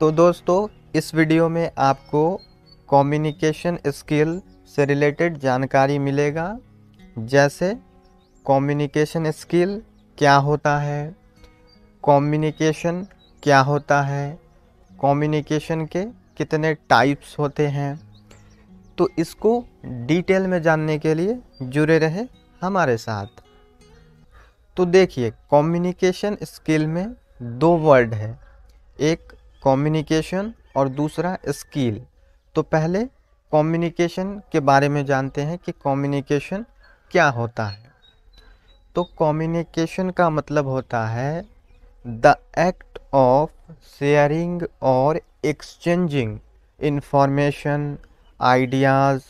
तो दोस्तों, इस वीडियो में आपको कम्युनिकेशन स्किल से रिलेटेड जानकारी मिलेगा। जैसे कम्युनिकेशन स्किल क्या होता है, कम्युनिकेशन क्या होता है, कम्युनिकेशन के कितने टाइप्स होते हैं। तो इसको डिटेल में जानने के लिए जुड़े रहे हमारे साथ। तो देखिए, कम्युनिकेशन स्किल में दो वर्ड है, एक कम्युनिकेशन और दूसरा स्किल। तो पहले कम्युनिकेशन के बारे में जानते हैं कि कम्युनिकेशन क्या होता है। तो कम्युनिकेशन का मतलब होता है द एक्ट ऑफ शेयरिंग और exchanging information, ideas,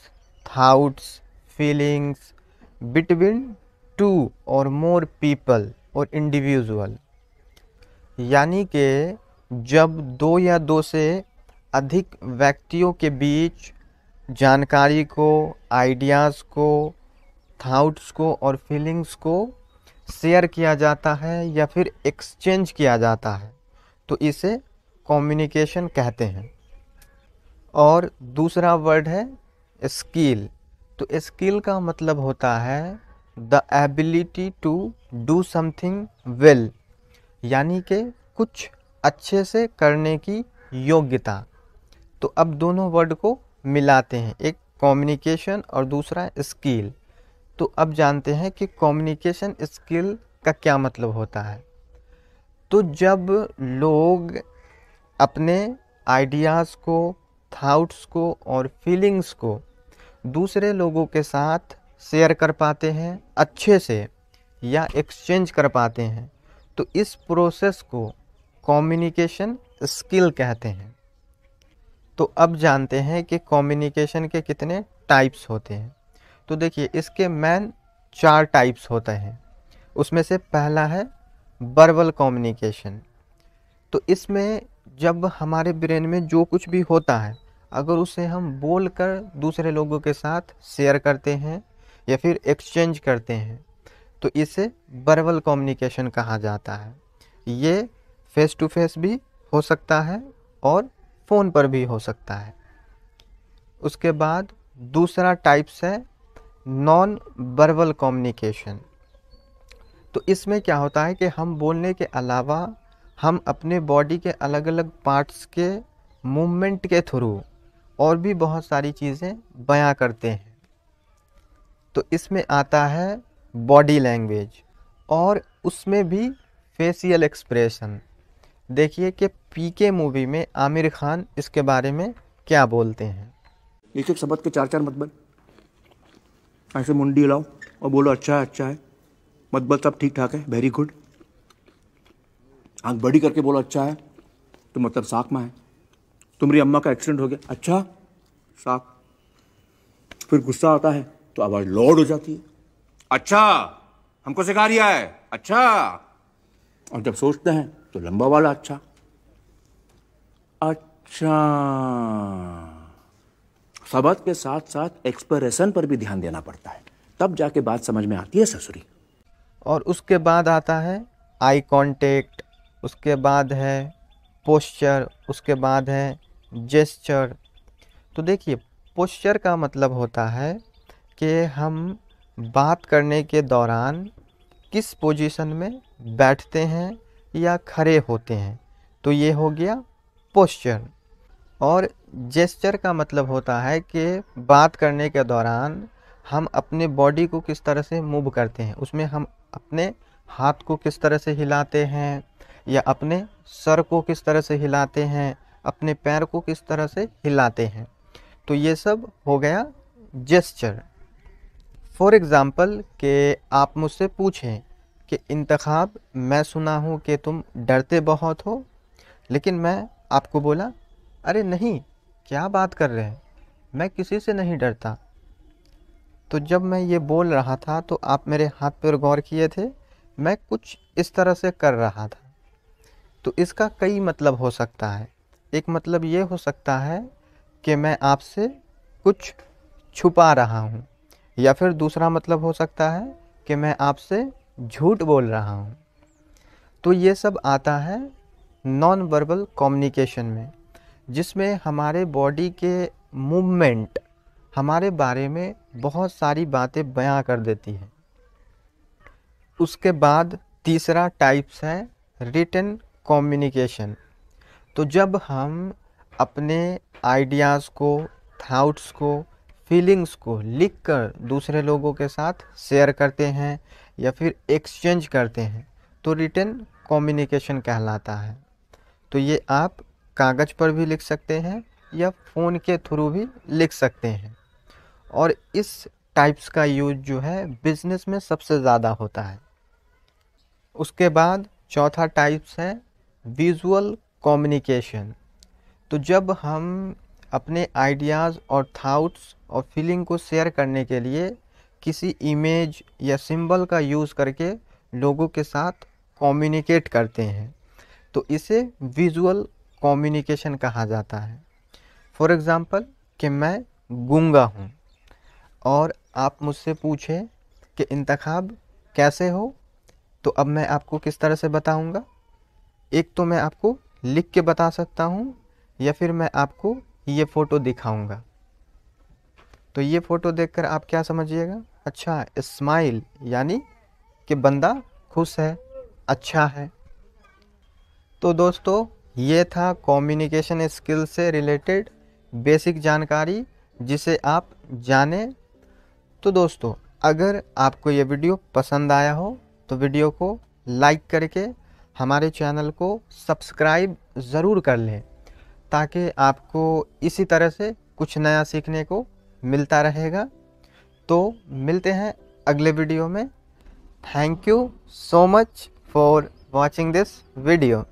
thoughts, feelings between two और मोर पीपल और इंडिविजुअल। यानी कि जब दो या दो से अधिक व्यक्तियों के बीच जानकारी को, आइडियाज़ को, थाउट्स को और फीलिंग्स को शेयर किया जाता है या फिर एक्सचेंज किया जाता है, तो इसे कम्युनिकेशन कहते हैं। और दूसरा वर्ड है स्किल। तो स्किल का मतलब होता है the ability to do something well, यानी कि कुछ अच्छे से करने की योग्यता। तो अब दोनों वर्ड को मिलाते हैं, एक कम्युनिकेशन और दूसरा स्किल। तो अब जानते हैं कि कम्युनिकेशन स्किल का क्या मतलब होता है। तो जब लोग अपने आइडियाज़ को, थाउट्स को और फीलिंग्स को दूसरे लोगों के साथ शेयर कर पाते हैं अच्छे से या एक्सचेंज कर पाते हैं, तो इस प्रोसेस को कम्युनिकेशन स्किल कहते हैं। तो अब जानते हैं कि कम्युनिकेशन के कितने टाइप्स होते हैं। तो देखिए, इसके मेन 4 टाइप्स होते हैं। उसमें से पहला है वर्बल कम्युनिकेशन। तो इसमें जब हमारे ब्रेन में जो कुछ भी होता है, अगर उसे हम बोलकर दूसरे लोगों के साथ शेयर करते हैं या फिर एक्सचेंज करते हैं, तो इसे वर्बल कम्युनिकेशन कहा जाता है। ये फेस टू फेस भी हो सकता है और फ़ोन पर भी हो सकता है। उसके बाद दूसरा टाइप्स है नॉन वर्बल कम्युनिकेशन। तो इसमें क्या होता है कि हम बोलने के अलावा हम अपने बॉडी के अलग अलग पार्ट्स के मूवमेंट के थ्रू और भी बहुत सारी चीज़ें बयां करते हैं। तो इसमें आता है बॉडी लैंग्वेज और उसमें भी फेशियल एक्सप्रेशन। देखिए कि पीके मूवी में आमिर खान इसके बारे में क्या बोलते हैं। एक एक शब्द के चार चार मत बल, ऐसे मुंडी हिलाओ और बोलो अच्छा है अच्छा है। मत बल सब ठीक ठाक है, वेरी गुड। आंख बड़ी करके बोलो अच्छा है, तो मतलब साक में है। तुम्हारी अम्मा का एक्सीडेंट हो गया, अच्छा साक। फिर गुस्सा आता है तो आवाज लॉर्ड हो जाती है, अच्छा हमको सिखा रिया है अच्छा। और जब सोचते हैं तो लंबा वाला अच्छा। अच्छा, शब्द के साथ साथ एक्सप्रेशन पर भी ध्यान देना पड़ता है, तब जाके बात समझ में आती है ससुरी। और उसके बाद आता है आई कांटेक्ट, उसके बाद है पोस्चर, उसके बाद है जेस्चर। तो देखिए, पोस्चर का मतलब होता है कि हम बात करने के दौरान किस पोजीशन में बैठते हैं या खड़े होते हैं, तो ये हो गया पोस्चर। और जेस्चर का मतलब होता है कि बात करने के दौरान हम अपने बॉडी को किस तरह से मूव करते हैं, उसमें हम अपने हाथ को किस तरह से हिलाते हैं या अपने सर को किस तरह से हिलाते हैं, अपने पैर को किस तरह से हिलाते हैं। तो ये सब हो गया जेस्चर। फॉर एग्ज़ाम्पल कि आप मुझसे पूछें कि इंतखाब, मैं सुना हूँ कि तुम डरते बहुत हो, लेकिन मैं आपको बोला अरे नहीं, क्या बात कर रहे हैं, मैं किसी से नहीं डरता। तो जब मैं ये बोल रहा था तो आप मेरे हाथ पर गौर किए थे, मैं कुछ इस तरह से कर रहा था। तो इसका कई मतलब हो सकता है। एक मतलब ये हो सकता है कि मैं आपसे कुछ छुपा रहा हूँ, या फिर दूसरा मतलब हो सकता है कि मैं आपसे झूठ बोल रहा हूँ। तो ये सब आता है नॉन वर्बल कम्युनिकेशन में। जिसमें हमारे बॉडी के मूवमेंट हमारे बारे में बहुत सारी बातें बयां कर देती है। उसके बाद तीसरा टाइप्स है रिटन कम्युनिकेशन। तो जब हम अपने आइडियाज़ को, थॉट्स को, फीलिंग्स को लिखकर दूसरे लोगों के साथ शेयर करते हैं या फिर एक्सचेंज करते हैं तो रिटन कम्युनिकेशन कहलाता है। तो ये आप कागज़ पर भी लिख सकते हैं या फ़ोन के थ्रू भी लिख सकते हैं। और इस टाइप्स का यूज जो है बिजनेस में सबसे ज़्यादा होता है। उसके बाद चौथा टाइप्स है विजुअल कम्युनिकेशन। तो जब हम अपने आइडियाज़ और थॉट्स और फीलिंग को शेयर करने के लिए किसी इमेज या सिंबल का यूज़ करके लोगों के साथ कम्युनिकेट करते हैं तो इसे विजुअल कम्युनिकेशन कहा जाता है। फॉर एग्ज़ाम्पल कि मैं गूंगा हूँ और आप मुझसे पूछें कि इंतखाब कैसे हो, तो अब मैं आपको किस तरह से बताऊंगा। एक तो मैं आपको लिख के बता सकता हूँ या फिर मैं आपको ये फ़ोटो दिखाऊंगा। तो ये फ़ोटो देखकर आप क्या समझिएगा, अच्छा स्माइल यानी कि बंदा खुश है, अच्छा है। तो दोस्तों ये था कम्युनिकेशन स्किल से रिलेटेड बेसिक जानकारी जिसे आप जानें। तो दोस्तों अगर आपको ये वीडियो पसंद आया हो तो वीडियो को लाइक करके हमारे चैनल को सब्सक्राइब ज़रूर कर लें ताकि आपको इसी तरह से कुछ नया सीखने को मिलता रहेगा। तो मिलते हैं अगले वीडियो में। Thank you so much for watching this video.